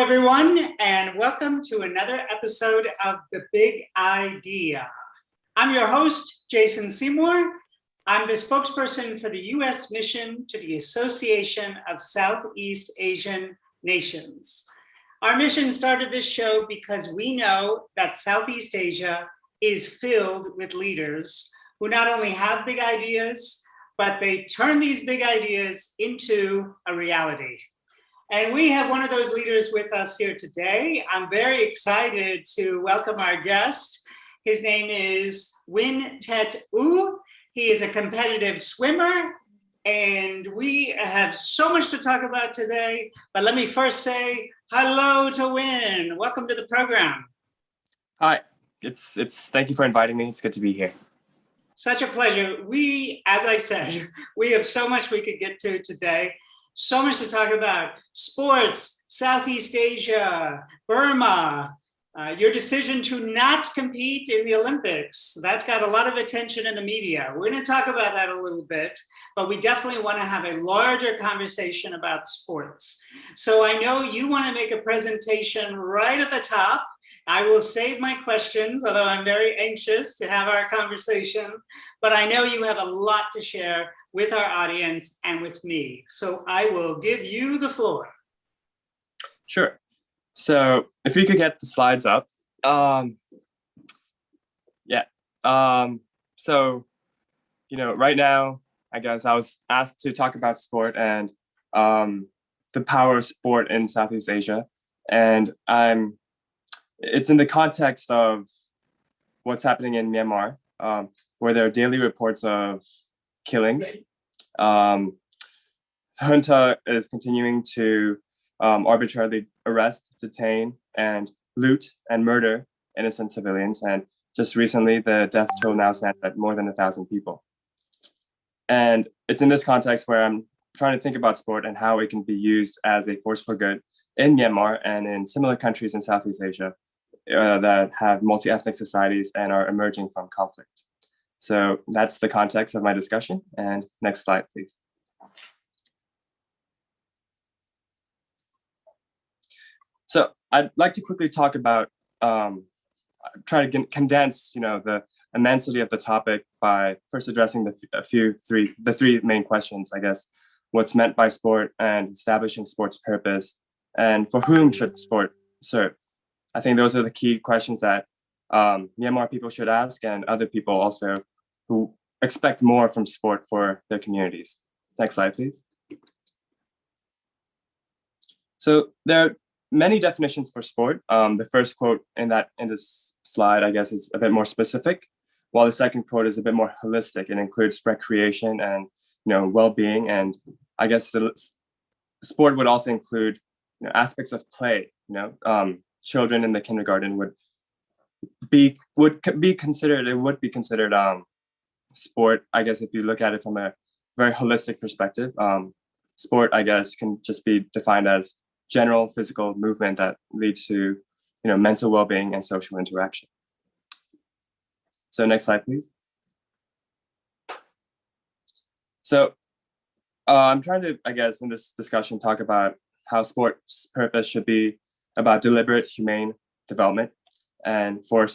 everyone, and welcome to another episode of The Big Idea. I'm your host, Jason Seymour. I'm the spokesperson for the U.S. mission to the Association of Southeast Asian Nations. Our mission started this show because we know that Southeast Asia is filled with leaders who not only have big ideas, but they turn these big ideas into a reality. And we have one of those leaders with us here today. I'm very excited to welcome our guest. His name is Win Htet Oo. He is a competitive swimmer, and we have so much to talk about today. But let me first say hello to Win. Welcome to the program. Hi, it's thank you for inviting me. It's good to be here. Such a pleasure. As I said, we have so much we could get to today. So much to talk about: sports, Southeast Asia, Burma, your decision to not compete in the Olympics. That got a lot of attention in the media. We're going to talk about that a little bit, but we definitely want to have a larger conversation about sports. So I know you want to make a presentation right at the top. I will save my questions, although I'm very anxious to have our conversation, but I know you have a lot to share with our audience and with me. So I will give you the floor. Sure. So if we could get the slides up. So, right now, I guess I was asked to talk about sport and the power of sport in Southeast Asia. And it's in the context of what's happening in Myanmar, where there are daily reports of killings. The junta is continuing to arbitrarily arrest, detain, and loot and murder innocent civilians. And just recently, the death toll now stands at more than 1,000 people. And it's in this context where I'm trying to think about sport and how it can be used as a force for good in Myanmar and in similar countries in Southeast Asia that have multi-ethnic societies and are emerging from conflict. So that's the context of my discussion. And next slide, please. So I'd like to quickly talk about, try to condense, the immensity of the topic by first addressing the three main questions, I guess: what's meant by sport, and establishing sport's purpose, and for whom should sport serve? I think those are the key questions that Myanmar people should ask, and other people also who expect more from sport for their communities. Next slide, please. So there are many definitions for sport. The first quote in this slide, I guess, is a bit more specific, while the second quote is a bit more holistic. It includes recreation and well-being, and I guess the sport would also include aspects of play. Children in the kindergarten would be considered sport, I guess, if you look at it from a very holistic perspective. Sport, I guess, can just be defined as general physical movement that leads to mental well-being and social interaction. So next slide, please. So I'm trying to, I guess, in this discussion, talk about how sport's purpose should be about deliberate, humane development, and for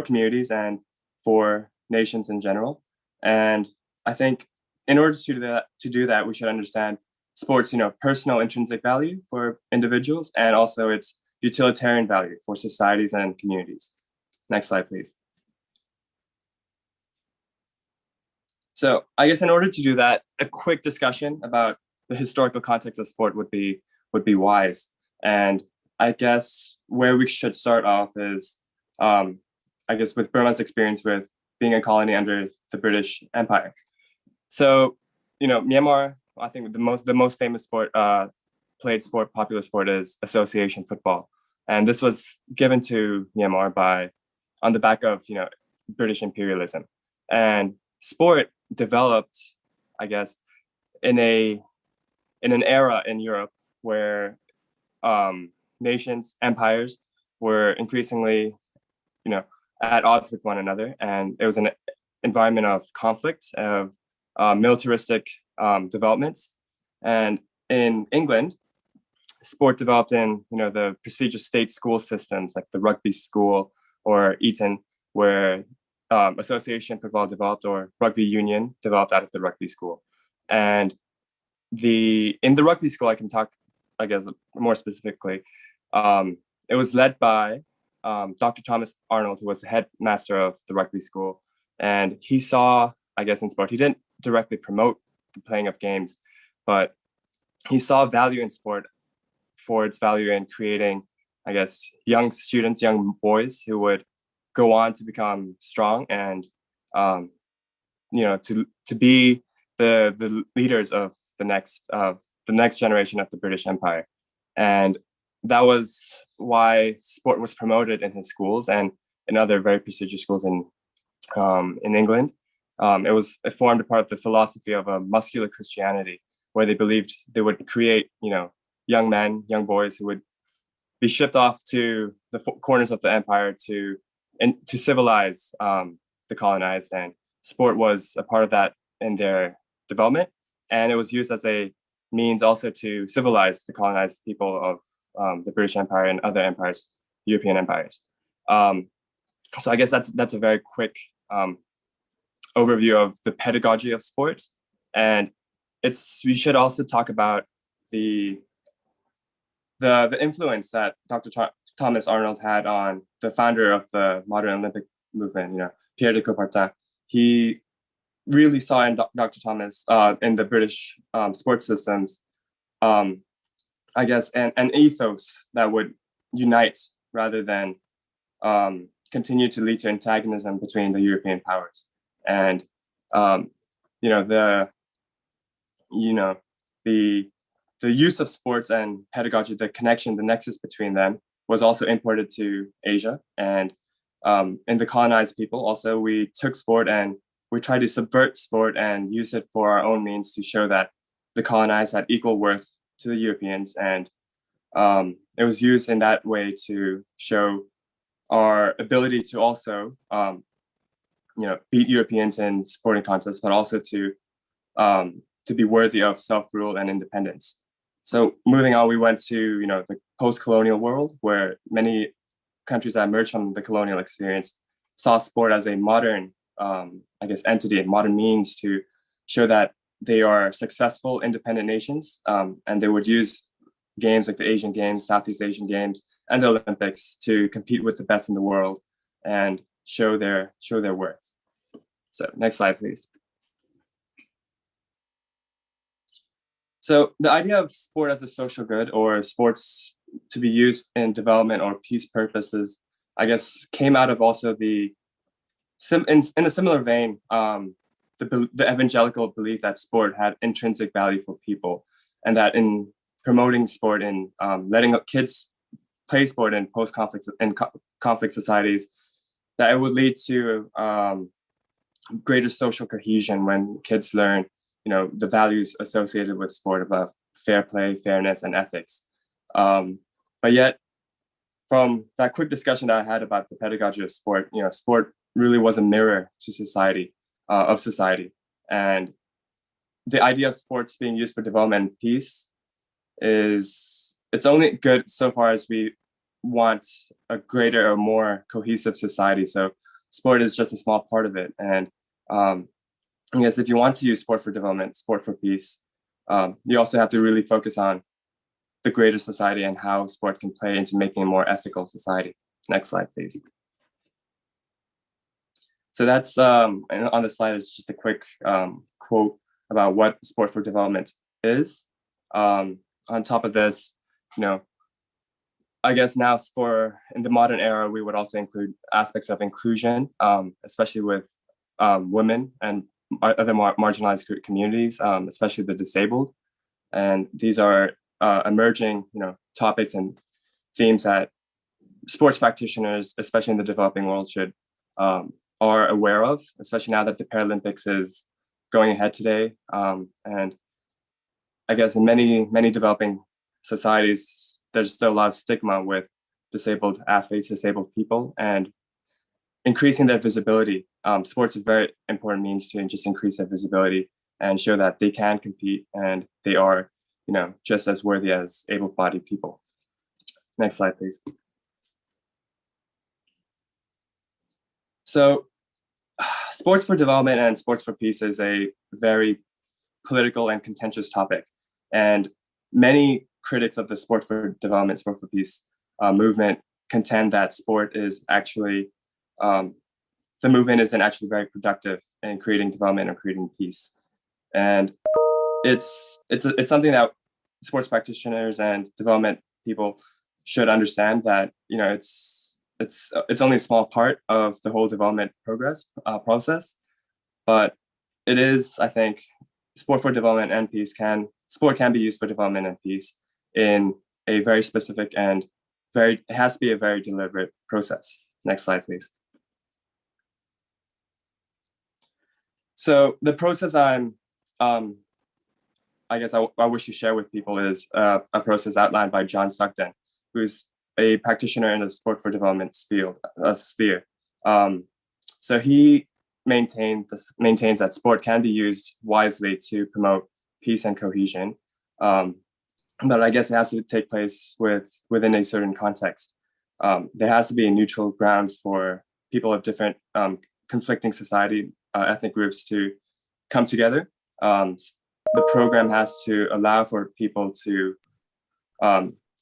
communities and for nations in general. And I think in order to do that, we should understand sports, personal intrinsic value for individuals, and also its utilitarian value for societies and communities. Next slide, please. So I guess in order to do that, a quick discussion about the historical context of sport would be wise. And I guess where we should start off is, I guess, with Burma's experience with being a colony under the British Empire. So, Myanmar, I think the most famous popular sport is association football. And this was given to Myanmar on the back of, British imperialism. And sport developed, I guess, in an era in Europe where nations, empires were increasingly, at odds with one another. And it was an environment of conflict, of militaristic developments. And in England, sport developed in, the prestigious state school systems like the rugby school or Eton, where Association Football developed, or rugby union developed out of the rugby school. And in the rugby school, I can talk, I guess, more specifically. It was led by Dr. Thomas Arnold, who was the headmaster of the rugby school. And he saw, I guess, in sport, he didn't directly promote the playing of games, but he saw value in sport for its value in creating, I guess, young students, young boys who would go on to become strong and, to be the leaders of the next generation of the British Empire. And that was why sport was promoted in his schools and in other very prestigious schools in England. It formed a part of the philosophy of a muscular Christianity, where they believed they would create, young men, young boys who would be shipped off to the corners of the empire to civilize the colonized. And sport was a part of that in their development. And it was used as a means also to civilize the colonized people of the British Empire and other empires, European empires. So I guess that's a very quick overview of the pedagogy of sport. And we should also talk about the influence that Dr. Thomas Arnold had on the founder of the modern Olympic movement, Pierre de Coubertin. He really saw in Dr. Thomas, in the British sports systems, I guess, an ethos that would unite rather than continue to lead to antagonism between the European powers. And the use of sports and pedagogy, the connection, the nexus between them was also imported to Asia. And in the colonized people also, we took sport and we tried to subvert sport and use it for our own means to show that the colonized had equal worth to the Europeans. And it was used in that way to show our ability to also, beat Europeans in sporting contests, but also to be worthy of self-rule and independence. So moving on, we went to, the post-colonial world, where many countries that emerged from the colonial experience saw sport as a modern, entity, a modern means to show that they are successful, independent nations, and they would use games like the Asian Games, Southeast Asian Games, and the Olympics to compete with the best in the world and show their worth. So next slide, please. So the idea of sport as a social good, or sports to be used in development or peace purposes, I guess, came out of also in a similar vein, the evangelical belief that sport had intrinsic value for people, and that in promoting sport and letting kids play sport in conflict societies, that it would lead to greater social cohesion when kids learn, the values associated with sport about fair play, fairness, and ethics. But yet, from that quick discussion that I had about the pedagogy of sport, sport really was a mirror to society, and the idea of sports being used for development and peace it's only good so far as we want a greater or more cohesive society. So sport is just a small part of it. And I guess if you want to use sport for development, sport for peace, you also have to really focus on the greater society and how sport can play into making a more ethical society. Next slide, please. So that's on the slide is just a quick quote about what sport for development is. On top of this, I guess now in the modern era, we would also include aspects of inclusion, especially with women and other marginalized communities, especially the disabled. And these are emerging, topics and themes that sports practitioners, especially in the developing world, are aware of, especially now that the Paralympics is going ahead today. And I guess in many developing societies, there's still a lot of stigma with disabled athletes, disabled people, and increasing their visibility. Sports is a very important means to just increase their visibility and show that they can compete and they are, just as worthy as able-bodied people. Next slide, please. So sports for development and sports for peace is a very political and contentious topic. And many critics of the sport for development, sport for peace movement contend that sport is actually, the movement isn't actually very productive in creating development and creating peace. And it's something that sports practitioners and development people should understand, that it's only a small part of the whole development process, but it is, I think, sport for development and peace sport can be used for development and peace in a very specific and it has to be a very deliberate process. Next slide, please. So the process I wish to share with people is a process outlined by John Sugden, who's a practitioner in the sport for development sphere. So he maintains that sport can be used wisely to promote peace and cohesion, but I guess it has to take place within a certain context. There has to be neutral grounds for people of different conflicting society, ethnic groups to come together. The program has to allow for people to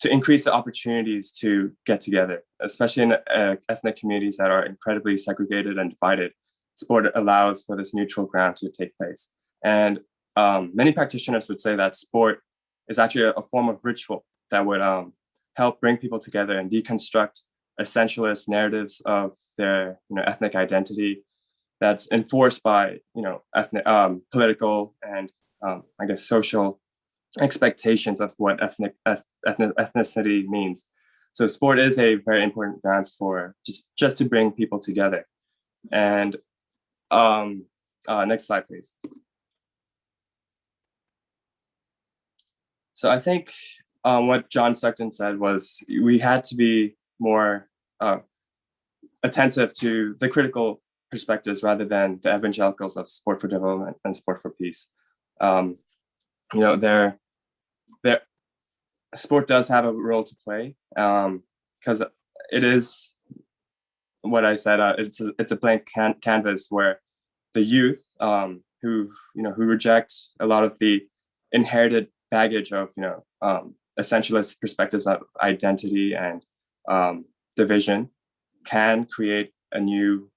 increase the opportunities to get together, especially in ethnic communities that are incredibly segregated and divided. Sport allows for this neutral ground to take place. And many practitioners would say that sport is actually a form of ritual that would help bring people together and deconstruct essentialist narratives of their ethnic identity that's enforced by ethnic, political and I guess social expectations of what ethnicity means. So sport is a very important grounds for just to bring people together. And next slide, please. So I think what John Sugden said was we had to be more attentive to the critical perspectives rather than the evangelicals of sport for development and sport for peace. Sport does have a role to play because it is what I said. It's a blank canvas where the youth who reject a lot of the inherited baggage of essentialist perspectives of identity and division can create a new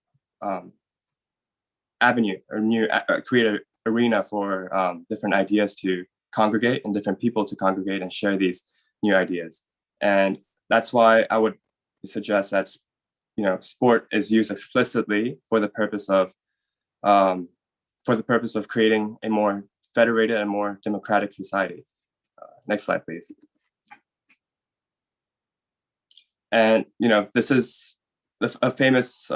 avenue or create an arena for different ideas to congregate and different people to congregate and share these new ideas. And that's why I would suggest that sport is used explicitly for the purpose of creating a more federated and more democratic society. Next slide, please. And this is a famous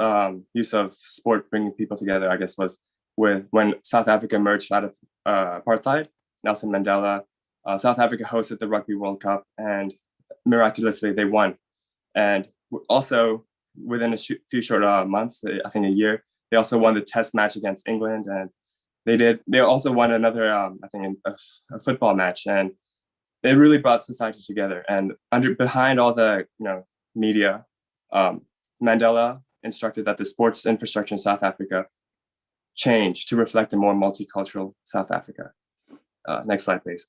use of sport bringing people together, I guess, was when South Africa emerged out of apartheid. Nelson Mandela, South Africa hosted the Rugby World Cup, and miraculously they won. And also within a few short months, I think a year, they also won the Test match against England, and they also won another, I think, a football match, and it really brought society together. And behind all the media, Mandela instructed that the sports infrastructure in South Africa change to reflect a more multicultural South Africa. Next slide, please.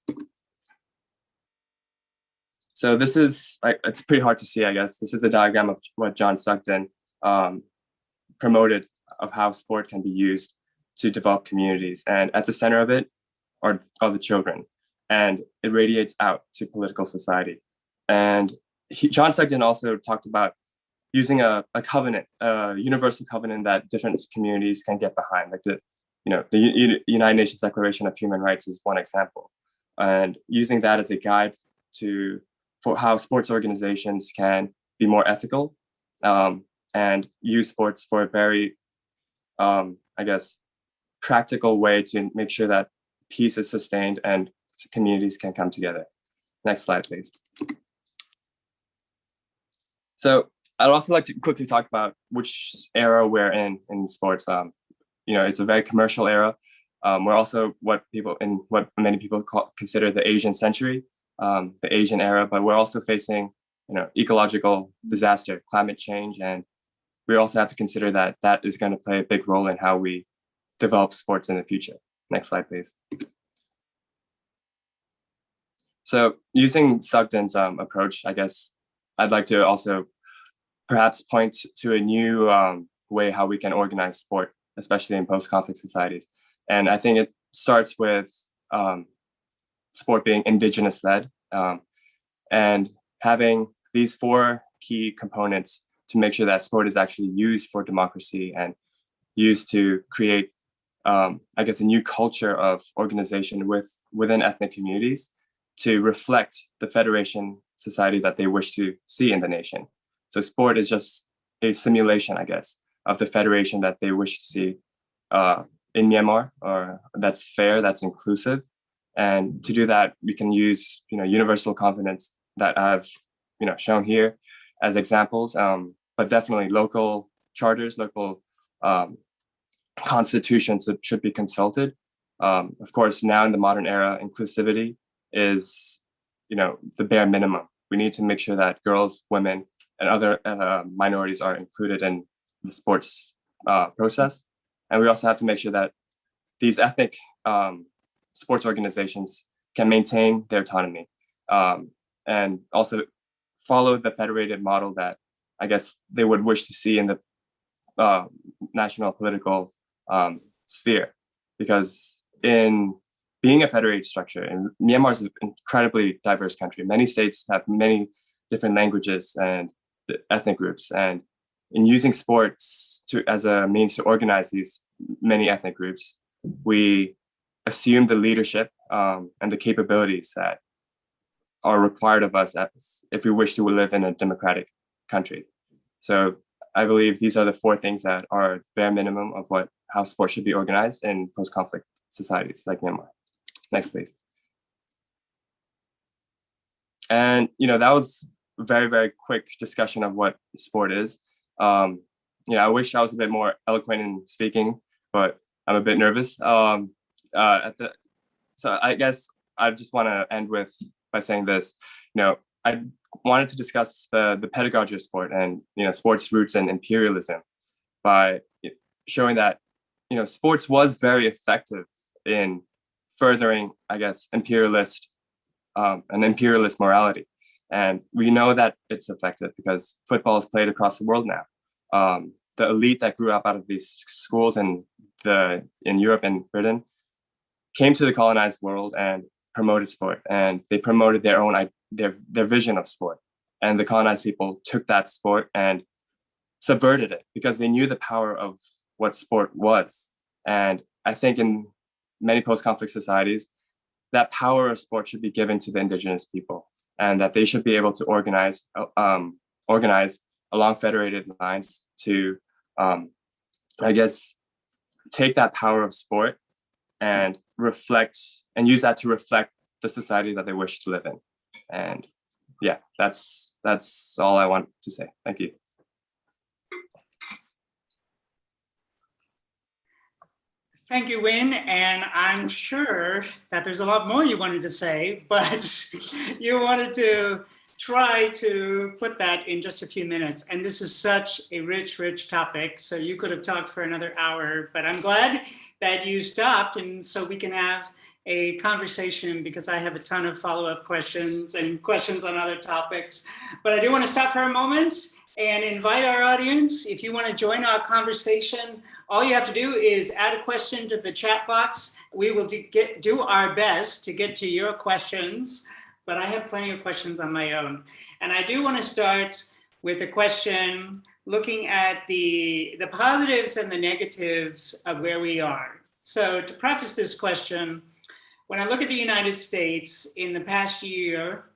So this is, it's pretty hard to see, I guess. This is a diagram of what John Sugden promoted of how sport can be used to develop communities. And at the center of it are the children. And it radiates out to political society. And John Sugden also talked about using a covenant, a universal covenant that different communities can get behind, like the United Nations Declaration of Human Rights is one example, and using that as a guide for how sports organizations can be more ethical and use sports for a very, I guess, practical way to make sure that peace is sustained and communities can come together. Next slide, please. So I'd also like to quickly talk about which era we're in sports. It's a very commercial era. We're also what many people consider the Asian century, the Asian era, but we're also facing, ecological disaster, climate change, and we also have to consider that that is going to play a big role in how we develop sports in the future. Next slide, please. So using Sugden's approach, I guess I'd like to also perhaps point to a new way how we can organize sport, especially in post-conflict societies. And I think it starts with sport being Indigenous-led and having these 4 key components to make sure that sport is actually used for democracy and used to create, I guess, a new culture of organization within ethnic communities to reflect the federation society that they wish to see in the nation. So sport is just a simulation, I guess, of the federation that they wish to see in Myanmar, or that's fair, that's inclusive. And to do that, we can use, universal confidence that I've, shown here as examples, but definitely local charters, local constitutions should be consulted. Of course, now in the modern era, inclusivity is, the bare minimum. We need to make sure that girls, women, and other minorities are included in the sports process. And we also have to make sure that these ethnic sports organizations can maintain their autonomy and also follow the federated model that I guess they would wish to see in the national political sphere. Because in being a federated structure, and Myanmar is an incredibly diverse country. Many states have many different languages and ethnic groups, and in using sports as a means to organize these many ethnic groups, we assume the leadership and the capabilities that are required of us if we wish to live in a democratic country. So I believe these are the 4 things that are bare minimum of how sport should be organized in post-conflict societies like Myanmar. Next, please. And that was a very, very quick discussion of what sport is. I wish I was a bit more eloquent in speaking, but I'm a bit nervous. So I guess I just want to end by saying this. I wanted to discuss the pedagogy of sport and sports roots and imperialism by showing that sports was very effective in furthering, I guess, an imperialist morality. And we know that it's effective because football is played across the world now. The elite that grew up out of these schools in Europe and Britain came to the colonized world and promoted sport, and they promoted their vision of sport. And the colonized people took that sport and subverted it because they knew the power of what sport was. And I think in many post-conflict societies, that power of sport should be given to the indigenous people, and that they should be able to organize along federated lines to, I guess, take that power of sport and use that to reflect the society that they wish to live in. And yeah, that's all I want to say. Thank you. Thank you, Win. And I'm sure that there's a lot more you wanted to say, but you wanted to try to put that in just a few minutes. And this is such a rich, rich topic. So you could have talked for another hour, but I'm glad that you stopped, and so we can have a conversation, because I have a ton of follow-up questions and questions on other topics. But I do want to stop for a moment and invite our audience. If you want to join our conversation, all you have to do is add a question to the chat box. We will do our best to get to your questions, but I have plenty of questions on my own. And I do want to start with a question looking at the positives and the negatives of where we are. So to preface this question, when I look at the United States in the past year,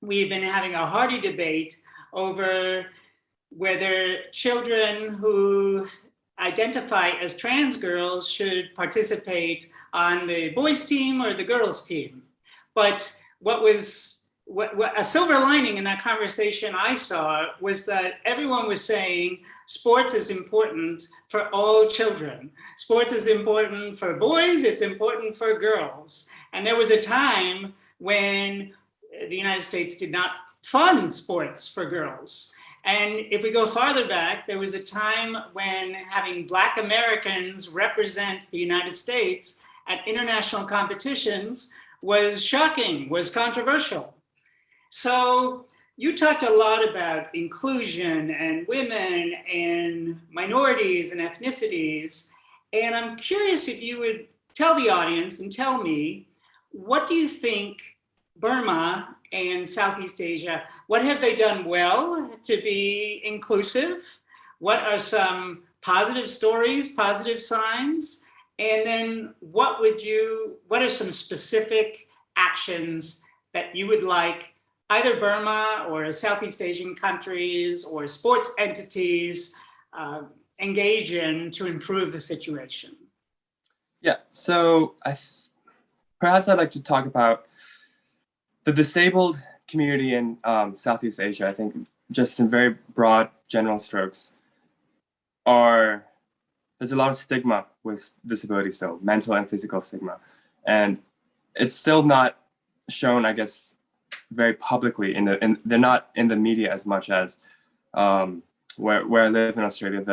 we've been having a hearty debate over whether children who identify as trans girls should participate on the boys' team or the girls' team. But what was a silver lining in that conversation I saw was that everyone was saying sports is important for all children. Sports is important for boys, it's important for girls. And there was a time when the United States did not fund sports for girls. And if we go farther back, there was a time when having Black Americans represent the United States at international competitions was shocking, was controversial. So you talked a lot about inclusion and women and minorities and ethnicities. And I'm curious if you would tell the audience and tell me, what do you think Burma and Southeast Asia, what have they done well to be inclusive? What are some positive stories, positive signs? And then what are some specific actions that you would like either Burma or Southeast Asian countries or sports entities engage in to improve the situation? Yeah, so perhaps I'd like to talk about the disabled community in Southeast Asia. I think just in very broad general strokes there's a lot of stigma with disability still, mental and physical stigma. And it's still not shown, I guess, very publicly they're not in the media as much as where I live in Australia.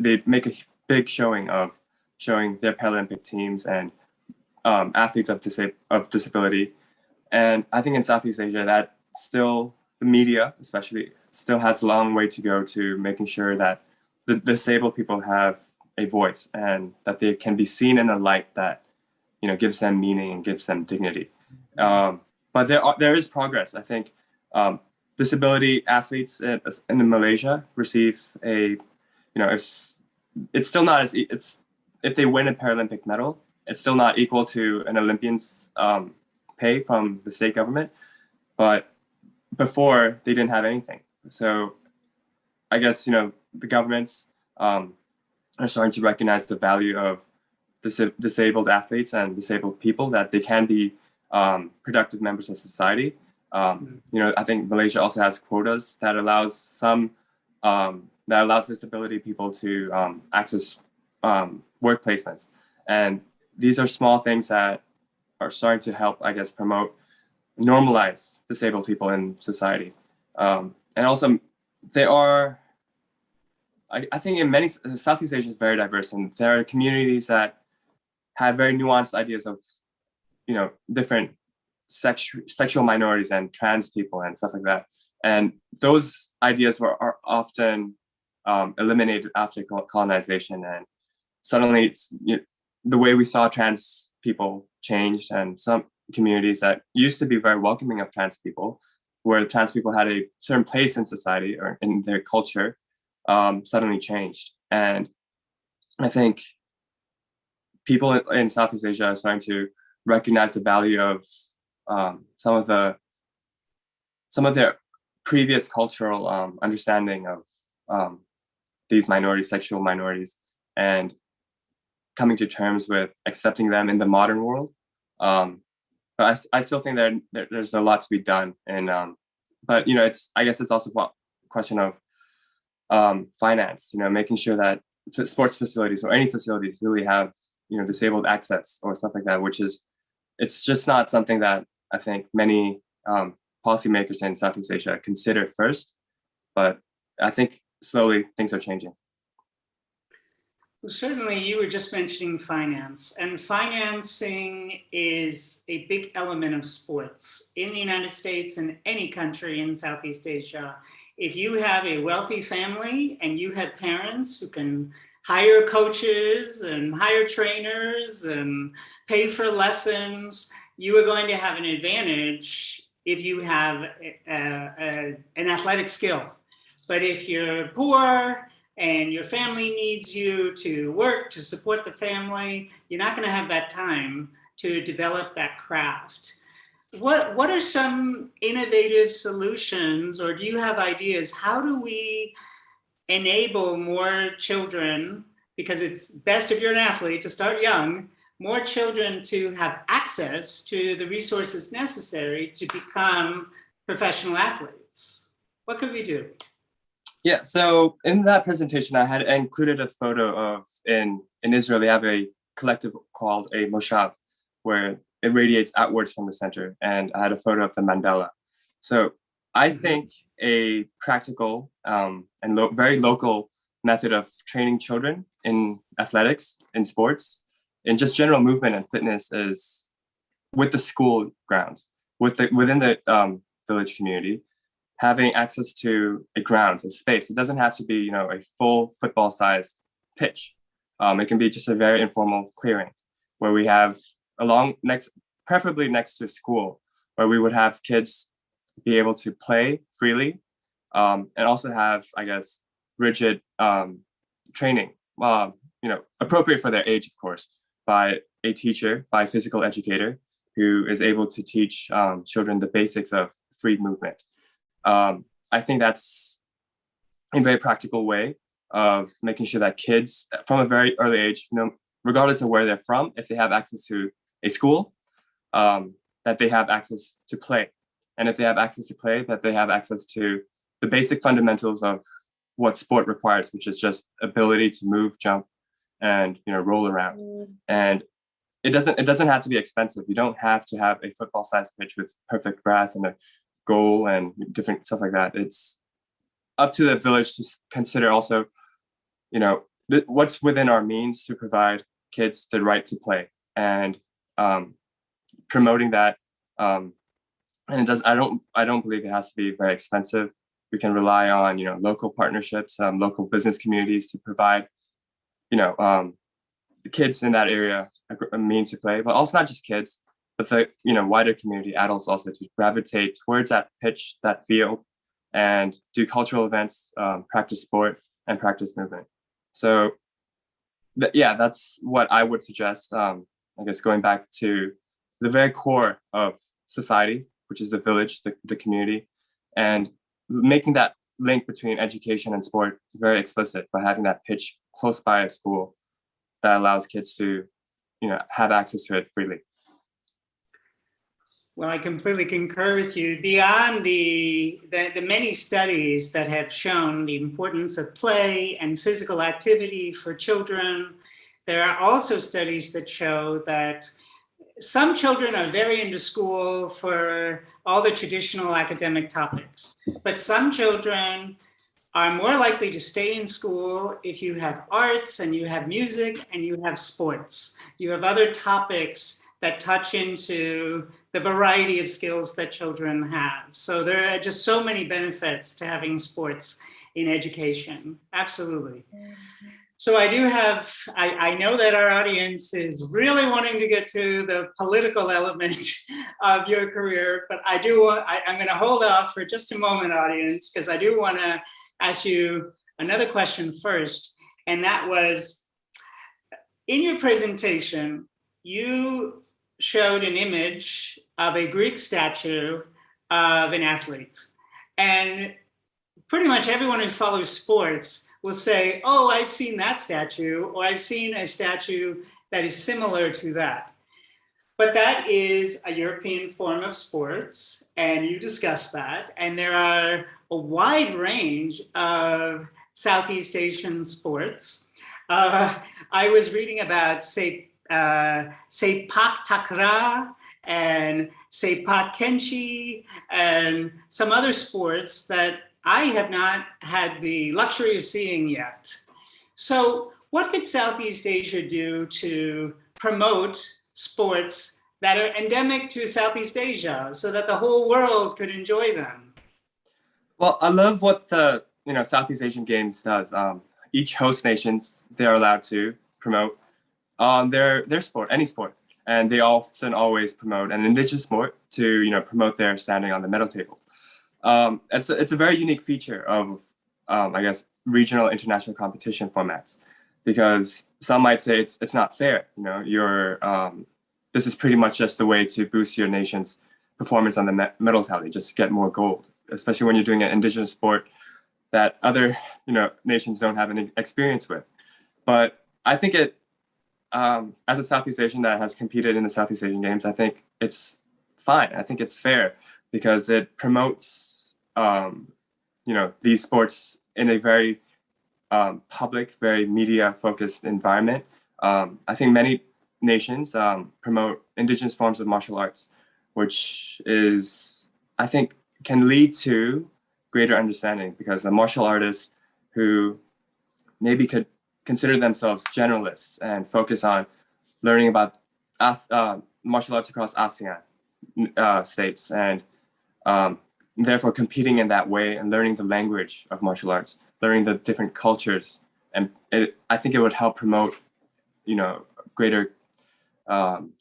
They make a big showing of showing their Paralympic teams and athletes of disability. And I think in Southeast Asia that still the media especially still has a long way to go to making sure that the disabled people have a voice and that they can be seen in a light that gives them meaning and gives them dignity. But there is progress. I think disability athletes in Malaysia receive if it's still not if they win a Paralympic medal, it's still not equal to an Olympian's pay from the state government. But before they didn't have anything. So I guess the governments are starting to recognize the value of disabled athletes and disabled people, that they can be productive members of society. I think Malaysia also has quotas that allows disability people to access work placements. And these are small things that are starting to help, I guess, normalize disabled people in society. And also I think in many, Southeast Asia is very diverse, and there are communities that have very nuanced ideas of, different sexual minorities and trans people and stuff like that. And those ideas are often eliminated after colonization. And suddenly the way we saw trans people changed, and some communities that used to be very welcoming of trans people, where trans people had a certain place in society or in their culture, suddenly changed. And I think people in Southeast Asia are starting to recognize the value of some of their previous cultural understanding of these minorities, sexual minorities, and coming to terms with accepting them in the modern world. But I still think there's a lot to be done. And but I guess it's also a question of finance. Making sure that sports facilities or any facilities really have disabled access or stuff like that, it's just not something that I think many policymakers in Southeast Asia consider first. But I think slowly things are changing. Well, certainly you were just mentioning finance, and financing is a big element of sports in the United States and any country in Southeast Asia. If you have a wealthy family and you have parents who can hire coaches and hire trainers and pay for lessons, you are going to have an advantage if you have an athletic skill. But if you're poor and your family needs you to work to support the family, you're not going to have that time to develop that craft. What are some innovative solutions, or do you have ideas? How do we enable more children, because it's best if you're an athlete to start young, more children to have access to the resources necessary to become professional athletes? What could we do? Yeah, so in that presentation, I had included a photo of, in Israel, they have a collective called a moshav, where it radiates outwards from the center. And I had a photo of the mandala. So I think a practical and very local method of training children in athletics, in sports, in just general movement and fitness is with the school grounds, within the village community, having access to a ground, a space. It doesn't have to be, a full football-sized pitch. It can be just a very informal clearing where we have preferably next to school, where we would have kids be able to play freely, and also have, I guess, rigid training, appropriate for their age, of course, by a teacher, by a physical educator who is able to teach children the basics of free movement. I think that's a very practical way of making sure that kids from a very early age, regardless of where they're from, if they have access to a school, that they have access to play. And if they have access to play, that they have access to the basic fundamentals of what sport requires, which is just ability to move, jump, and roll around. And it doesn't have to be expensive. You don't have to have a football-sized pitch with perfect grass and a goal and different stuff like that. It's up to the village to consider also, what's within our means to provide kids the right to play, and promoting that. And I don't believe it has to be very expensive. We can rely on local partnerships, local business communities to provide the kids in that area a means to play, but also not just kids, but the wider community, adults also, to gravitate towards that pitch, that field, and do cultural events, practice sport, and practice movement. So that's what I would suggest. I guess going back to the very core of society, which is the village, the community, and making that link between education and sport very explicit by having that pitch close by a school that allows kids to have access to it freely. Well, I completely concur with you. Beyond the many studies that have shown the importance of play and physical activity for children, there are also studies that show that some children are very into school for all the traditional academic topics, but some children are more likely to stay in school if you have arts and you have music and you have sports. You have other topics that touch into the variety of skills that children have. So there are just so many benefits to having sports in education. Absolutely. So I know that our audience is really wanting to get to the political element of your career, but I'm going to hold off for just a moment, audience, because I do want to ask you another question first. And that was, in your presentation, you showed an image of a Greek statue of an athlete. And pretty much everyone who follows sports will say, oh, I've seen that statue, or I've seen a statue that is similar to that. But that is a European form of sports, and you discussed that. And there are a wide range of Southeast Asian sports. I was reading about sepak takraw and sepak kenchi and some other sports that I have not had the luxury of seeing yet. So what could Southeast Asia do to promote sports that are endemic to Southeast Asia so that the whole world could enjoy them? Well, I love what the Southeast Asian Games does. Each host nations, they're allowed to promote their sport, any sport, and they often always promote an indigenous sport to promote their standing on the medal table. It's a very unique feature of I guess regional international competition formats, because some might say it's not fair. This is pretty much just a way to boost your nation's performance on the medal tally, just get more gold, especially when you're doing an indigenous sport that other nations don't have any experience with. But I think as a Southeast Asian that has competed in the Southeast Asian Games, I think it's fine. I think it's fair because it promotes, these sports in a very public, very media-focused environment. I think many nations promote indigenous forms of martial arts, which is, I think, can lead to greater understanding because a martial artist who maybe could consider themselves generalists and focus on learning about martial arts across ASEAN states and therefore competing in that way and learning the language of martial arts, learning the different cultures. And I think it would help promote, greater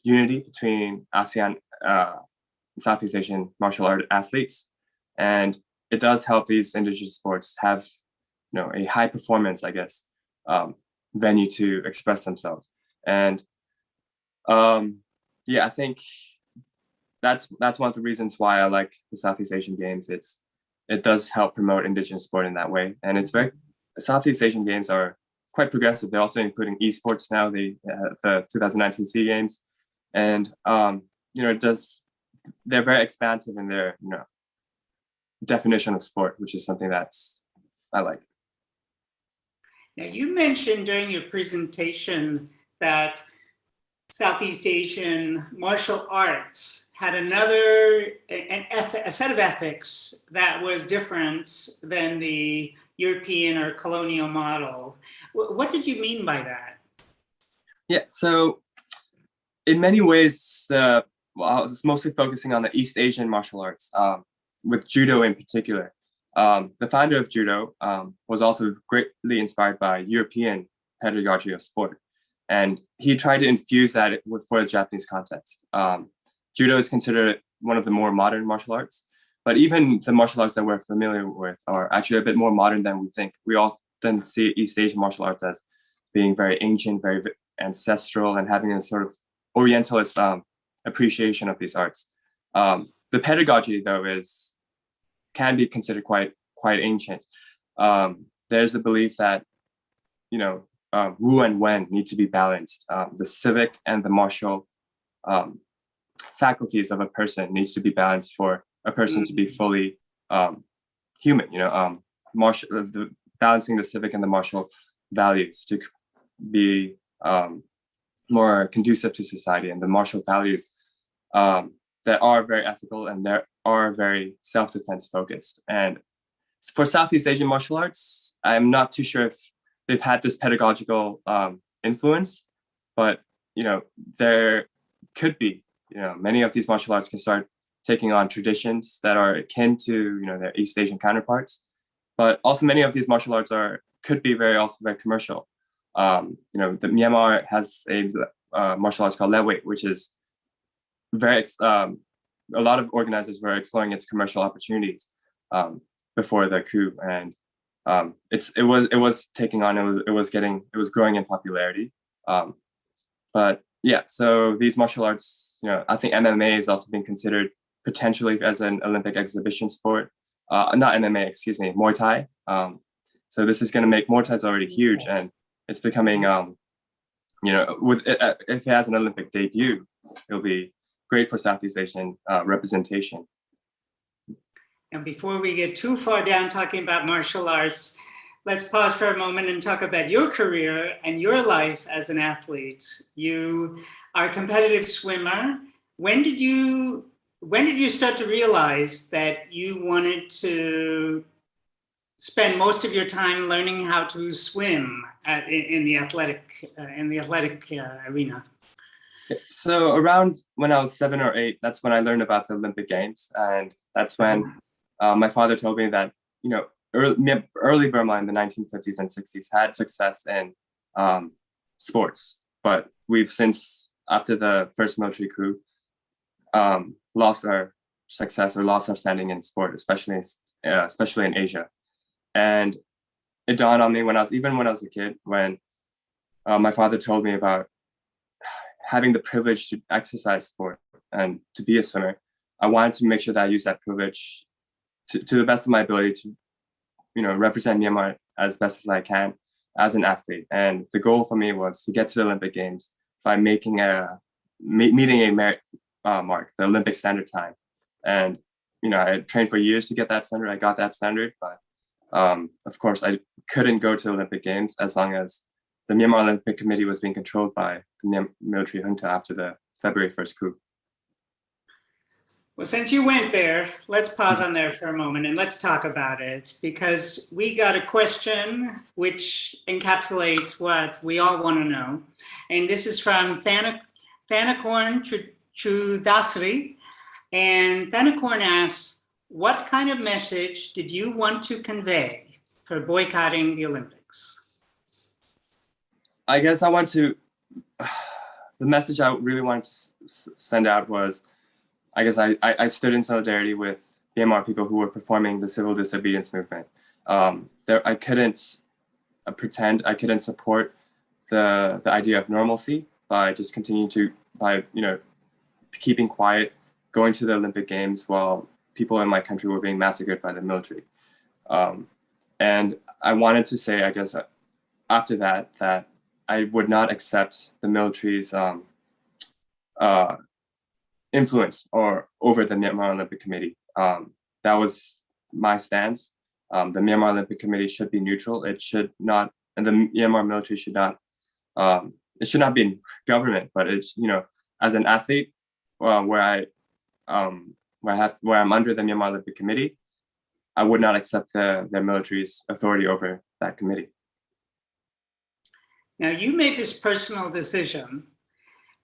unity between ASEAN and Southeast Asian martial art athletes. And it does help these indigenous sports have, a high performance, I guess, venue to express themselves. And I think that's one of the reasons why I like the Southeast Asian Games. It does help promote indigenous sport in that way. And Southeast Asian Games are quite progressive. They're also including esports now, the 2019 SEA Games. And, they're very expansive in their, definition of sport, which is something I like. Now, you mentioned during your presentation that Southeast Asian martial arts had a set of ethics that was different than the European or colonial model. What did you mean by that? Yeah, so in many ways, I was mostly focusing on the East Asian martial arts, with judo in particular. The founder of judo was also greatly inspired by European pedagogy of sport. And he tried to infuse that for a Japanese context. Judo is considered one of the more modern martial arts, but even the martial arts that we're familiar with are actually a bit more modern than we think. We often see East Asian martial arts as being very ancient, very ancestral, and having a sort of Orientalist appreciation of these arts. The pedagogy, though, can be considered quite ancient. There's a belief that, Wu and Wen need to be balanced. The civic and the martial faculties of a person needs to be balanced for a person to be fully human. Balancing the civic and the martial values to be more conducive to society, and the martial values that are very ethical and that are very self-defense focused. And for Southeast Asian martial arts, I'm not too sure if they've had this pedagogical influence, but there could be. Many of these martial arts can start taking on traditions that are akin to their East Asian counterparts, but also many of these martial arts could be very commercial. The Myanmar has a martial arts called Lewei, which is very a lot of organizers were exploring its commercial opportunities before the coup, and it was taking on, it was growing in popularity. But yeah, so these martial arts, I think MMA is also being considered potentially as an Olympic exhibition sport. Not MMA, excuse me, Muay Thai. So this is going to make Muay Thai is already huge, and it's becoming, if it has an Olympic debut, it'll be great for Southeast Asian representation. And before we get too far down talking about martial arts, let's pause for a moment and talk about your career and your life as an athlete. You are a competitive swimmer. When did you start to realize that you wanted to spend most of your time learning how to swim in the athletic arena? So around when I was 7 or 8, that's when I learned about the Olympic Games, and that's when my father told me that early Burma in the 1950s and 60s had success in sports, but we've since, after the first military coup, lost our success or lost our standing in sport, especially in Asia. And it dawned on me when I was a kid, when my father told me about having the privilege to exercise sport and to be a swimmer. I wanted to make sure that I use that privilege to the best of my ability to, represent Myanmar as best as I can as an athlete. And the goal for me was to get to the Olympic Games by making meeting a merit mark, the Olympic standard time. And I trained for years to get that standard. I got that standard, but of course I couldn't go to Olympic Games as long as the Myanmar Olympic Committee was being controlled by the military junta after the February 1st coup. Well, since you went there, let's pause on there for a moment and let's talk about it, because we got a question which encapsulates what we all want to know. And this is from Thanakorn Chudasri. And Thanakorn asks, what kind of message did you want to convey for boycotting the Olympics? I guess the message I really wanted to send out was, I guess I stood in solidarity with Myanmar people who were performing the civil disobedience movement. I couldn't pretend, I couldn't support the idea of normalcy by just keeping quiet, going to the Olympic Games while people in my country were being massacred by the military. And I wanted to say, I guess, after that I would not accept the military's influence over the Myanmar Olympic Committee. That was my stance. The Myanmar Olympic Committee should be neutral. It should not, and the Myanmar military should not. It should not be in government, but it's as an athlete, where I'm under the Myanmar Olympic Committee, I would not accept the military's authority over that committee. Now, you made this personal decision.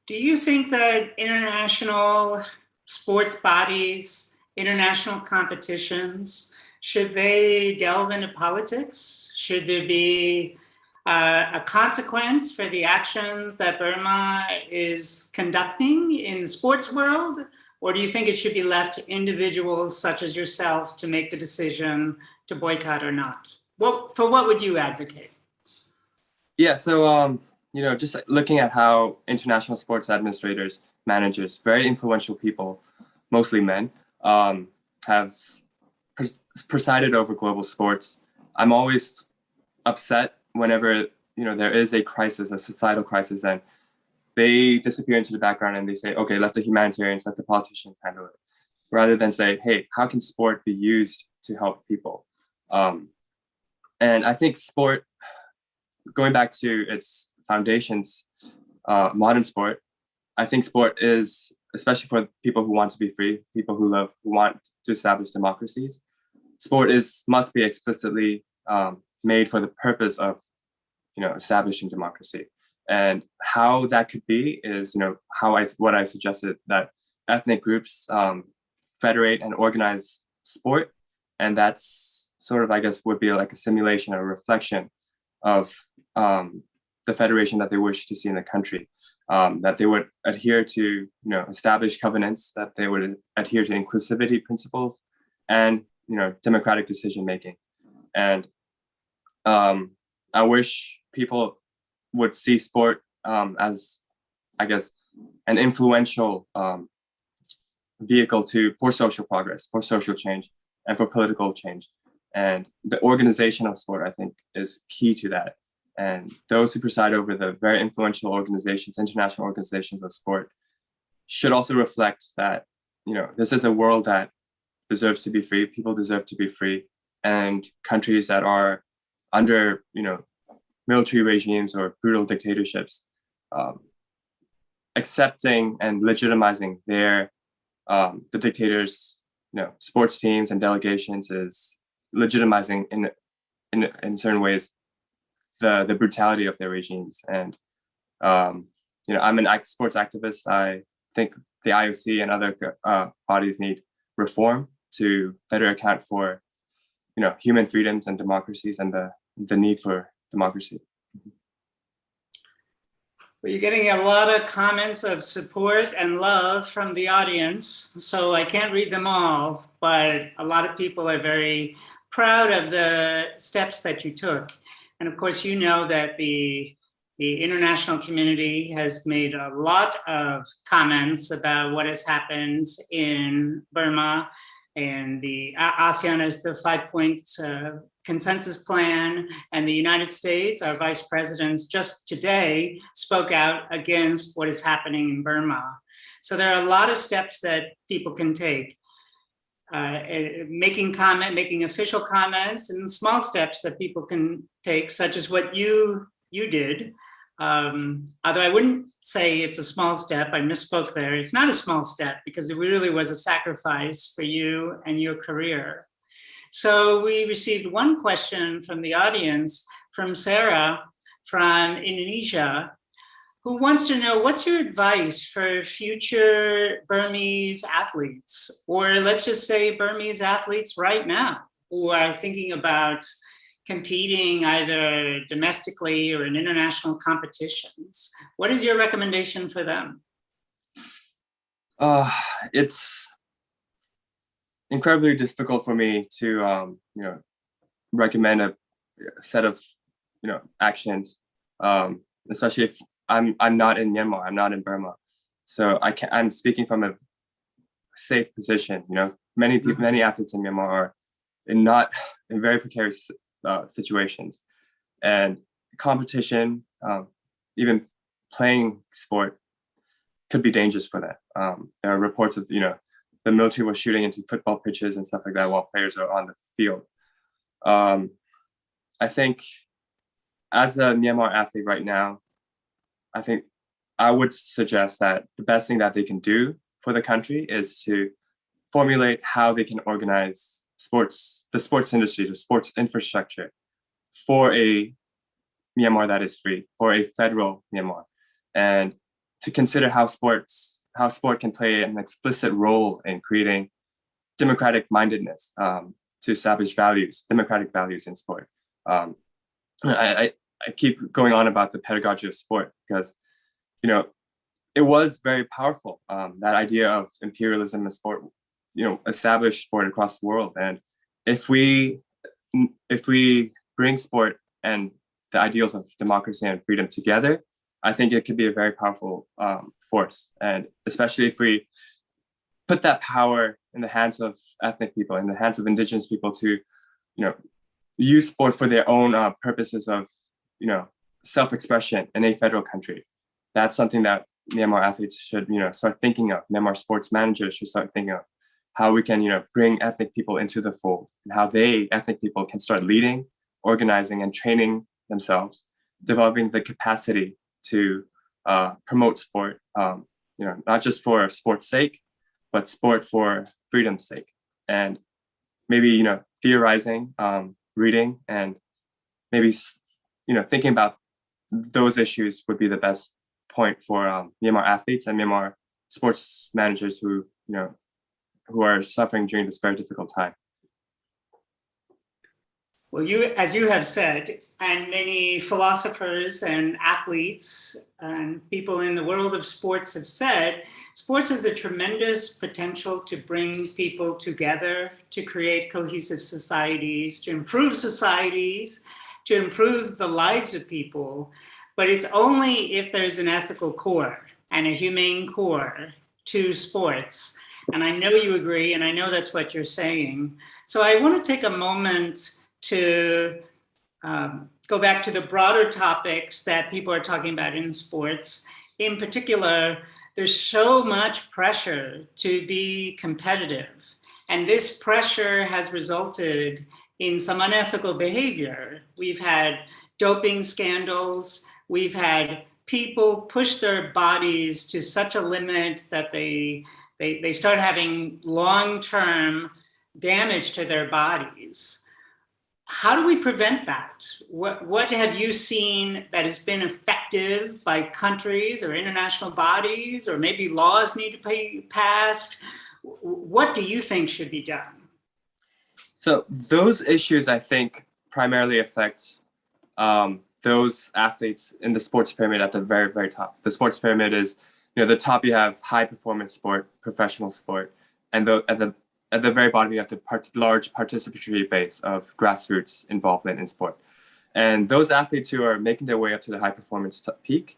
Do you think that international sports bodies, international competitions, should they delve into politics? Should there be a consequence for the actions that Burma is conducting in the sports world? Or do you think it should be left to individuals such as yourself to make the decision to boycott or not? For what would you advocate? Yeah, so just looking at how international sports administrators, managers, very influential people, mostly men, have presided over global sports, I'm always upset whenever there is a crisis, a societal crisis, and they disappear into the background and they say, okay, let the humanitarians, let the politicians handle it, rather than say, hey, how can sport be used to help people? And I think sport, going back to its foundations, modern sport, I think sport is, especially for people who want to be free, people who want to establish democracies, sport must be explicitly made for the purpose of establishing democracy. And how that could be is what I suggested, that ethnic groups federate and organize sport, and that's sort of, I guess, would be like a simulation or a reflection of the federation that they wish to see in the country, that they would adhere to established covenants, that they would adhere to inclusivity principles and democratic decision making. And I wish people would see sport as, I guess, an influential vehicle for social progress, for social change, and for political change. And the organization of sport, I think, is key to that. And those who preside over the very influential organizations, international organizations of sport, should also reflect that, this is a world that deserves to be free. People deserve to be free. And countries that are under, military regimes or brutal dictatorships, accepting and legitimizing the dictators, sports teams and delegations is legitimizing in certain ways the brutality of their regimes. And I'm an sports activist. I think the IOC and other bodies need reform to better account for human freedoms and democracies and the need for democracy. Well, you're getting a lot of comments of support and love from the audience, so I can't read them all, but a lot of people are very proud of the steps that you took. And of course, that the international community has made a lot of comments about what has happened in Burma, and the ASEAN is the 5-point consensus plan, and the United States, our vice presidents just today spoke out against what is happening in Burma. So there are a lot of steps that people can take. Making official comments, and small steps that people can take, such as what you did. Although I wouldn't say it's a small step, I misspoke there. It's not a small step because it really was a sacrifice for you and your career. So we received one question from the audience from Sarah from Indonesia, who wants to know, what's your advice for future Burmese athletes, or let's just say Burmese athletes right now who are thinking about competing either domestically or in international competitions? What is your recommendation for them? It's incredibly difficult for me to recommend a set of actions, especially if I'm not in Myanmar, I'm not in Burma, so I'm speaking from a safe position. Many people, many athletes in Myanmar are in very precarious situations, and competition, even playing sport, could be dangerous for them. There are reports of the military was shooting into football pitches and stuff like that while players are on the field. I think as a Myanmar athlete right now, I think I would suggest that the best thing that they can do for the country is to formulate how they can organize the sports industry, the sports infrastructure for a Myanmar that is free, for a federal Myanmar, and to consider how sport can play an explicit role in creating democratic mindedness, to establish democratic values in sport. I keep going on about the pedagogy of sport because, it was very powerful. That idea of imperialism in sport, established sport across the world. And if we bring sport and the ideals of democracy and freedom together, I think it could be a very powerful force. And especially if we put that power in the hands of ethnic people, in the hands of indigenous people to, use sport for their own purposes of, self-expression in a federal country. That's something that Myanmar athletes should, start thinking of. Myanmar sports managers should start thinking of how we can, bring ethnic people into the fold, and how ethnic people, can start leading, organizing, and training themselves, developing the capacity to promote sport, not just for sport's sake, but sport for freedom's sake. And maybe, theorizing, reading, and maybe, thinking about those issues would be the best point for Myanmar athletes and Myanmar sports managers who are suffering during this very difficult time. Well, as you have said, and many philosophers and athletes and people in the world of sports have said, sports has a tremendous potential to bring people together, to create cohesive societies, to improve the lives of people. But it's only if there's an ethical core and a humane core to sports. And I know you agree, and I know that's what you're saying. So I want to take a moment to go back to the broader topics that people are talking about in sports. In particular, there's so much pressure to be competitive. And this pressure has resulted in some unethical behavior. We've had doping scandals. We've had people push their bodies to such a limit that they start having long-term damage to their bodies. How do we prevent that? What have you seen that has been effective by countries or international bodies, or maybe laws need to be passed? What do you think should be done? So those issues, I think, primarily affect those athletes in the sports pyramid at the very, very top. The sports pyramid is, the top you have high performance sport, professional sport, and at the very bottom you have the large participatory base of grassroots involvement in sport. And those athletes who are making their way up to the high performance peak,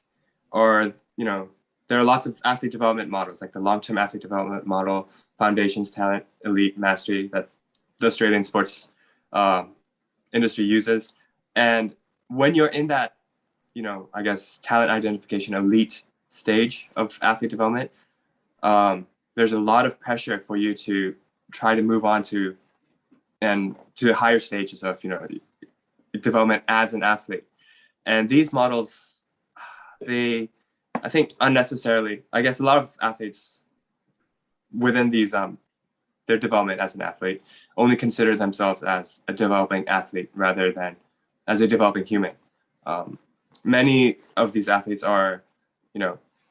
or there are lots of athlete development models, like the long-term athlete development model, foundations, talent, elite, mastery, that the Australian sports industry uses. And when you're in that, I guess, talent identification elite stage of athlete development, there's a lot of pressure for you to try to move on to higher stages of, development as an athlete. And these models, I think unnecessarily, I guess a lot of athletes within these, their development as an athlete only consider themselves as a developing athlete rather than as a developing human. Many of these athletes are,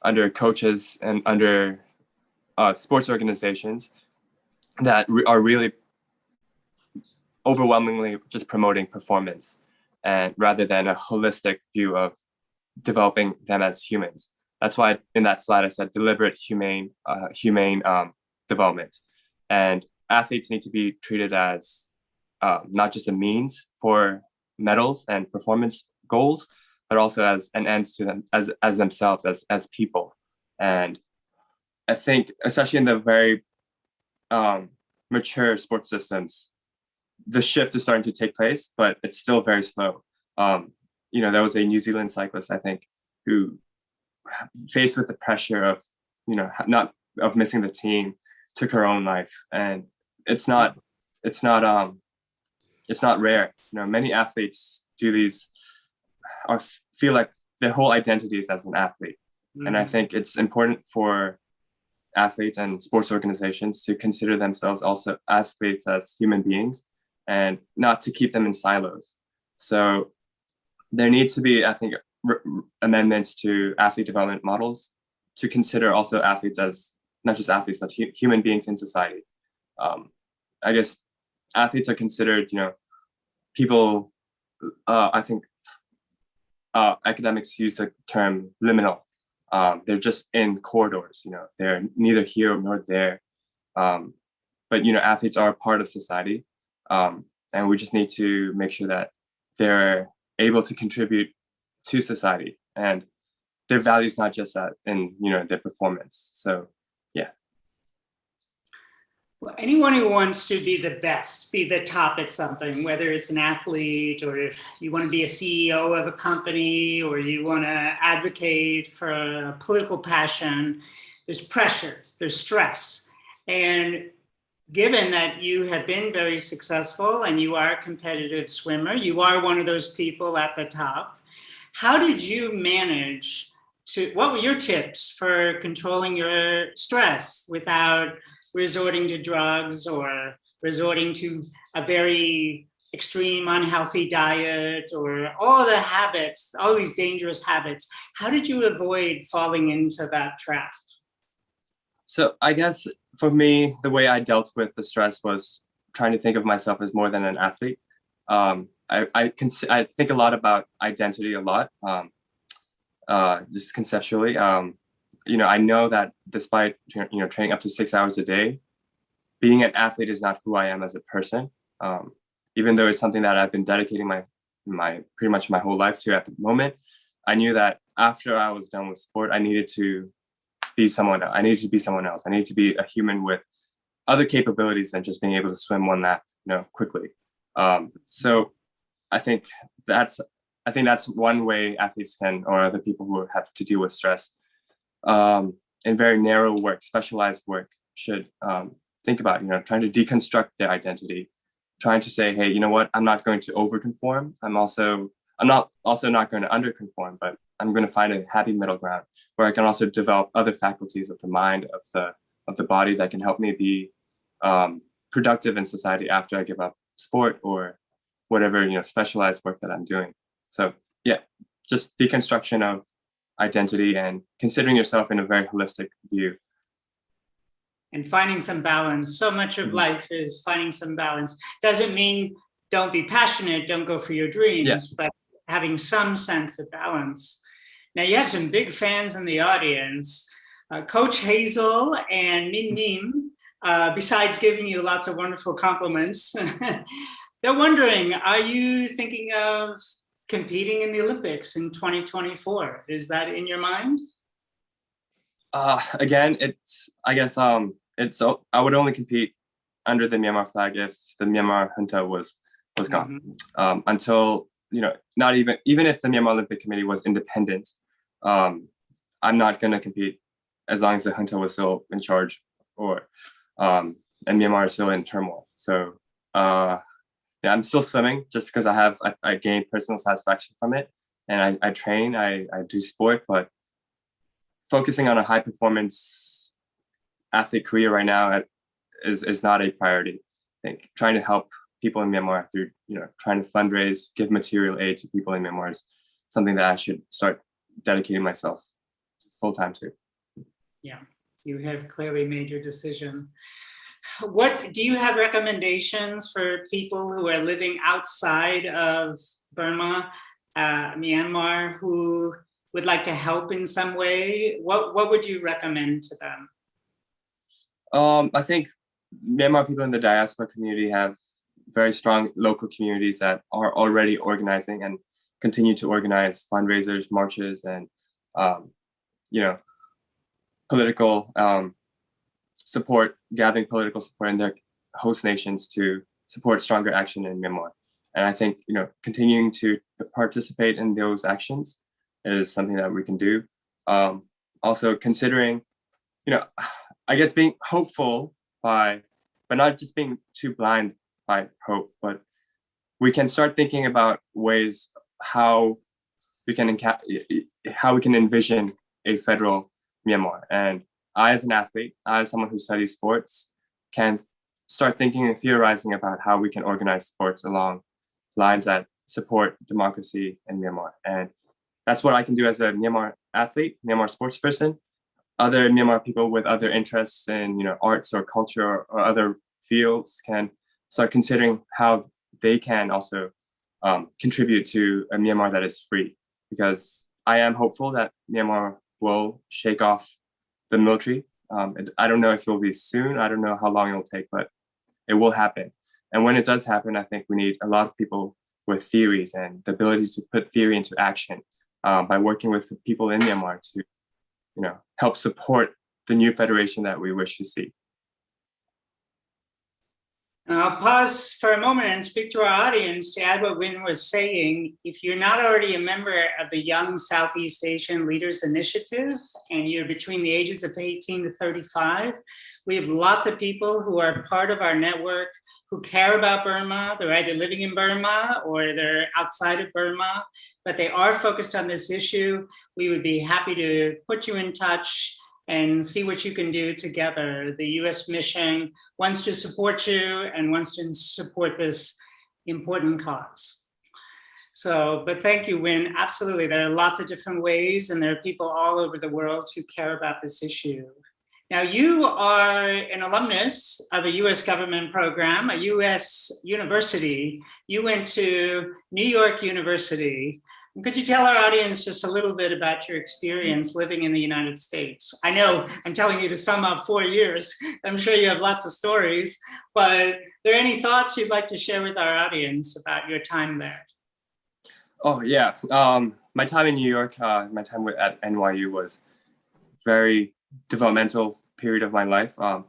under coaches and under sports organizations that are really overwhelmingly just promoting performance, and rather than a holistic view of developing them as humans. That's why in that slide I said deliberate humane development. And athletes need to be treated as not just a means for medals and performance goals, but also as an ends to them, as themselves, as people. And I think, especially in the very mature sports systems, the shift is starting to take place, but it's still very slow. There was a New Zealand cyclist, I think, who, faced with the pressure of, not of missing the team, took her own life. And it's not rare. Many athletes do these, or feel like their whole identity is as an athlete. Mm-hmm. And I think it's important for athletes and sports organizations to consider themselves also athletes as human beings, and not to keep them in silos. So there needs to be, I think, amendments to athlete development models to consider also athletes as not just athletes, but human beings in society. I guess athletes are considered, people, I think academics use the term liminal. They're just in corridors, they're neither here nor there. But, athletes are a part of society. And we just need to make sure that they're able to contribute to society, and their value is not just that in, their performance. So, yeah. Well, anyone who wants to be the best, be the top at something, whether it's an athlete or you want to be a CEO of a company or you want to advocate for a political passion, there's pressure, there's stress. And given that you have been very successful and you are a competitive swimmer, you are one of those people at the top, how did you manage what were your tips for controlling your stress without resorting to drugs or resorting to a very extreme unhealthy diet or all the habits, all these dangerous habits? How did you avoid falling into that trap? So I guess for me, the way I dealt with the stress was trying to think of myself as more than an athlete. I think a lot about identity a lot, just conceptually. I know that despite training up to 6 hours a day, being an athlete is not who I am as a person. Even though it's something that I've been dedicating my pretty much my whole life to at the moment, I knew that after I was done with sport, I needed to be someone else. I needed to be someone else. I needed to be a human with other capabilities than just being able to swim one lap, quickly. So I think that's one way athletes can, or other people who have to deal with stress in very narrow work, specialized work, should think about, trying to deconstruct their identity, trying to say, hey, you know what, I'm not going to overconform. I'm not going to underconform, but I'm going to find a happy middle ground where I can also develop other faculties of the mind, of the body that can help me be productive in society after I give up sport or whatever, specialized work that I'm doing. So yeah, just deconstruction of identity and considering yourself in a very holistic view. And finding some balance. So much of life is finding some balance. Doesn't mean don't be passionate, don't go for your dreams, but having some sense of balance. Now you have some big fans in the audience, Coach Hazel and Min Min, besides giving you lots of wonderful compliments. They're wondering, are you thinking of competing in the Olympics in 2024? Is that in your mind? Again, I would only compete under the Myanmar flag if the Myanmar junta was was gone. Until, not even if the Myanmar Olympic Committee was independent, I'm not going to compete as long as the junta was still in charge, or and Myanmar is still in turmoil. So yeah, I'm still swimming just because I gained personal satisfaction from it, and I train, I do sport, but focusing on a high performance athlete career right now is not a priority. I think trying to help people in Myanmar through, trying to fundraise, give material aid to people in Myanmar is something that I should start dedicating myself full time to. Yeah, you have clearly made your decision. What do you have recommendations for people who are living outside of Burma, Myanmar, who would like to help in some way? What would you recommend to them? I think Myanmar people in the diaspora community have very strong local communities that are already organizing and continue to organize fundraisers, marches, and political support, gathering political support in their host nations to support stronger action in Myanmar. And I think continuing to participate in those actions is something that we can do. Also considering, I guess being hopeful but not just being too blind by hope, but we can start thinking about ways how we can envision a federal Myanmar. And I, as an athlete, as someone who studies sports, can start thinking and theorizing about how we can organize sports along lines that support democracy in Myanmar. And that's what I can do as a Myanmar athlete, Myanmar sports person. Other Myanmar people with other interests in arts or culture or other fields can start considering how they can also contribute to a Myanmar that is free. Because I am hopeful that Myanmar will shake off the military. I don't know if it will be soon. I don't know how long it will take, but it will happen. And when it does happen, I think we need a lot of people with theories and the ability to put theory into action by working with the people in Myanmar to help support the new federation that we wish to see. I'll pause for a moment and speak to our audience to add what Win was saying. If you're not already a member of the Young Southeast Asian Leaders Initiative and you're between the ages of 18 to 35, we have lots of people who are part of our network who care about Burma. They're either living in Burma or they're outside of Burma, but they are focused on this issue. We would be happy to put you in touch and see what you can do together. The US mission wants to support you and wants to support this important cause. So, but thank you, Win. Absolutely, there are lots of different ways and there are people all over the world who care about this issue. Now, you are an alumnus of a US government program, a US university. You went to New York University. Could you tell our audience just a little bit about your experience living in the United States? I know I'm telling you to sum up 4 years. I'm sure you have lots of stories, but are there any thoughts you'd like to share with our audience about your time there? Oh, yeah. My time in New York, my time at NYU was very developmental period of my life. It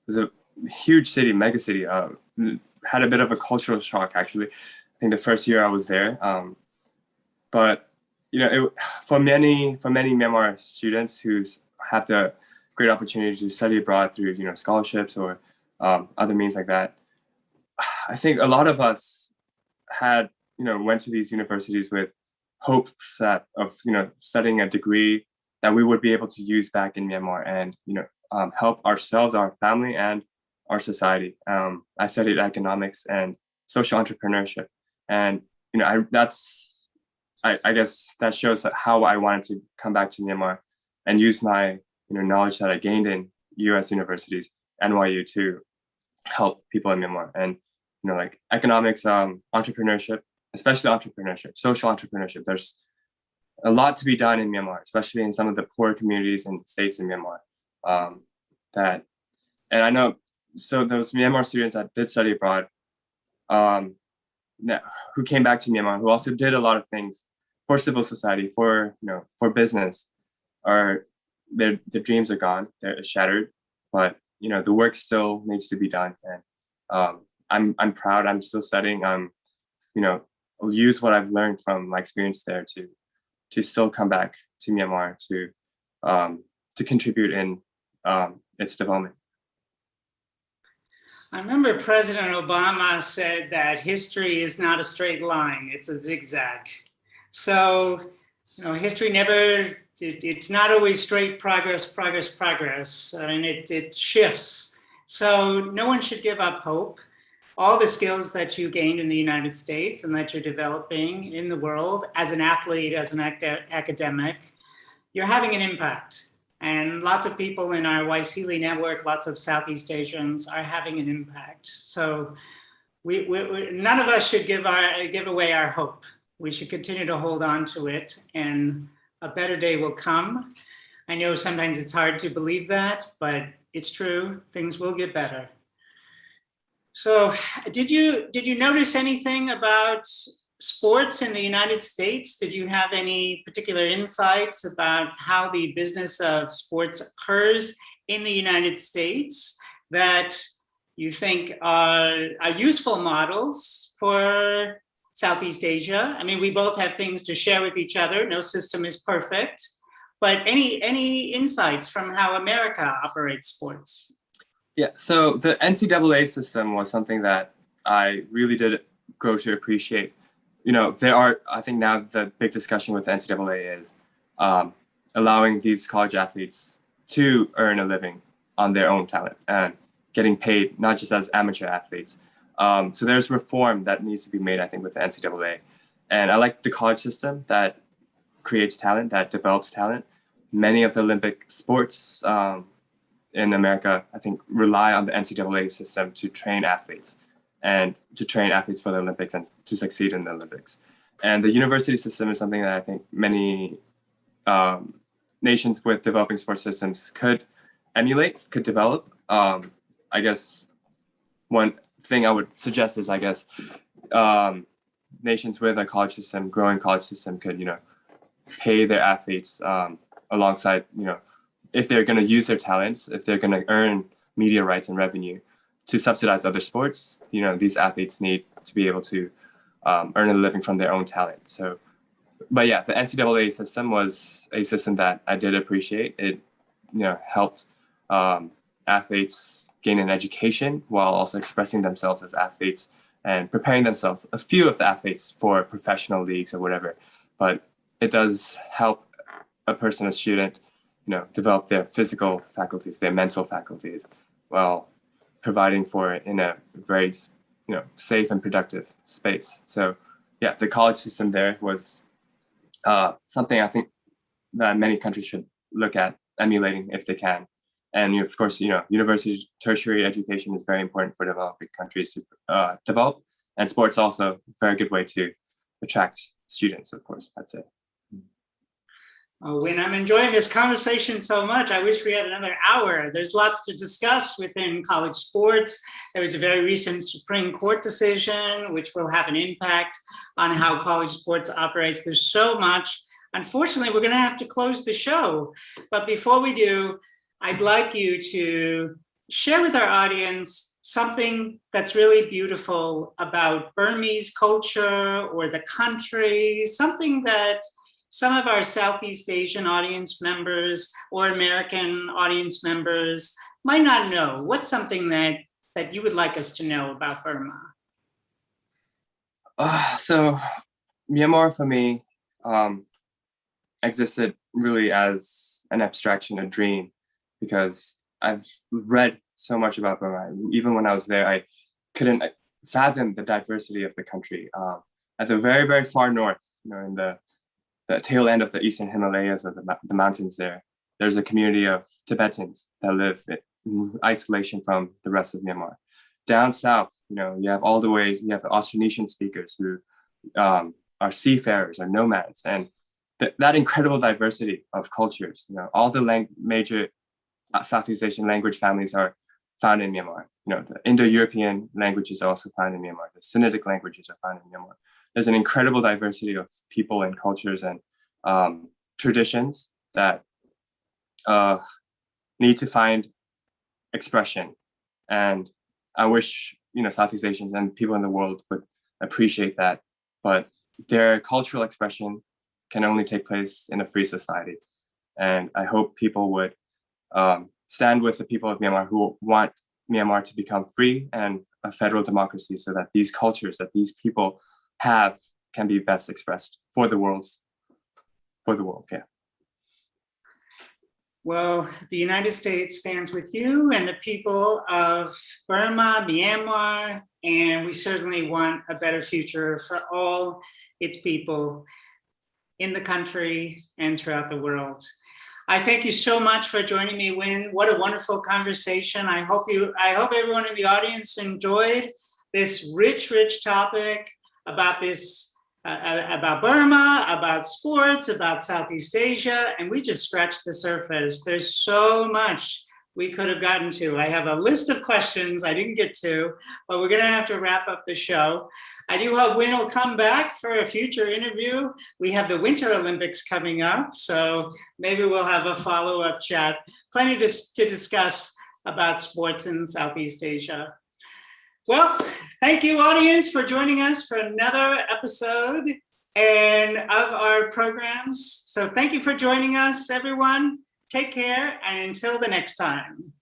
was a huge city, mega city. Had a bit of a cultural shock, actually. I think the first year I was there. But for many Myanmar students who have the great opportunity to study abroad through scholarships or other means like that, I think a lot of us had went to these universities with hopes that of studying a degree that we would be able to use back in Myanmar and help ourselves, our family, and our society. I studied economics and social entrepreneurship, and I guess that shows how I wanted to come back to Myanmar and use my knowledge that I gained in U.S. universities, NYU, to help people in Myanmar. And like economics, entrepreneurship, especially entrepreneurship, social entrepreneurship. There's a lot to be done in Myanmar, especially in some of the poor communities and states in Myanmar. And I know, so those Myanmar students that did study abroad, who came back to Myanmar, who also did a lot of things for civil society, for business, their dreams are gone, they're shattered, but the work still needs to be done. And I'm proud. I'm still studying. I'm use what I've learned from my experience there to still come back to Myanmar to contribute in its development. I remember President Obama said that history is not a straight line, it's a zigzag. So, history it's not always straight progress. I mean, it shifts. So no one should give up hope. All the skills that you gained in the United States and that you're developing in the world as an athlete, as an academic, you're having an impact. And lots of people in our Waisili network, lots of Southeast Asians are having an impact. So we none of us should give away our hope. We should continue to hold on to it, and a better day will come. I know sometimes it's hard to believe that, but it's true. Things will get better. So did you notice anything about sports in the United States? Did you have any particular insights about how the business of sports occurs in the United States that you think are useful models for Southeast Asia? I mean, we both have things to share with each other. No system is perfect, but any insights from how America operates sports? Yeah, so the NCAA system was something that I really did grow to appreciate. I think now the big discussion with the NCAA is allowing these college athletes to earn a living on their own talent and getting paid, not just as amateur athletes. So there's reform that needs to be made, I think, with the NCAA. And I like the college system that creates talent, that develops talent. Many of the Olympic sports in America, I think, rely on the NCAA system to train athletes and to train athletes for the Olympics and to succeed in the Olympics. And the university system is something that I think many nations with developing sports systems could emulate, could develop. I guess one thing I would suggest is, nations with a college system, growing college system could, pay their athletes alongside, if they're going to use their talents, if they're going to earn media rights and revenue to subsidize other sports, these athletes need to be able to earn a living from their own talent. So, but yeah, the NCAA system was a system that I did appreciate. It, helped athletes gain an education while also expressing themselves as athletes and preparing themselves, a few of the athletes, for professional leagues or whatever. But it does help a person, a student, develop their physical faculties, their mental faculties, while providing for it in a very, safe and productive space. So yeah, the college system there was something I think that many countries should look at emulating if they can. And of course, university tertiary education is very important for developing countries to develop. And sports also a very good way to attract students, of course, I'd say. Win, I'm enjoying this conversation so much. I wish we had another hour. There's lots to discuss within college sports. There was a very recent Supreme Court decision, which will have an impact on how college sports operates. There's so much. Unfortunately, we're going to have to close the show. But before we do, I'd like you to share with our audience something that's really beautiful about Burmese culture or the country, something that some of our Southeast Asian audience members or American audience members might not know. What's something that you would like us to know about Burma? So Myanmar for me existed really as an abstraction, a dream, because I've read so much about Burma. Even when I was there, I couldn't fathom the diversity of the country. At the very, very far north, in the tail end of the Eastern Himalayas, or the mountains there's a community of Tibetans that live in isolation from the rest of Myanmar. Down south, you have the Austronesian speakers who are seafarers or nomads, and that incredible diversity of cultures. All the major Southeast Asian language families are found in Myanmar. The Indo-European languages are also found in Myanmar. The Sinitic languages are found in Myanmar. There's an incredible diversity of people and cultures and traditions that need to find expression. And I wish, Southeast Asians and people in the world would appreciate that. But their cultural expression can only take place in a free society. And I hope people would stand with the people of Myanmar who want Myanmar to become free and a federal democracy, so that these cultures that these people have can be best expressed for the world. Yeah. Well, the United States stands with you and the people of Burma, Myanmar, and we certainly want a better future for all its people in the country and throughout the world. I thank you so much for joining me, Win. What a wonderful conversation. I hope everyone in the audience enjoyed this rich topic about about Burma, about sports, about Southeast Asia, and we just scratched the surface. There's so much we could have gotten to. I have a list of questions I didn't get to, but we're gonna have to wrap up the show. I do hope Win will come back for a future interview. We have the Winter Olympics coming up, so maybe we'll have a follow-up chat. Plenty to discuss about sports in Southeast Asia. Well, thank you, audience, for joining us for another episode of our programs. So thank you for joining us, everyone. Take care, and until the next time.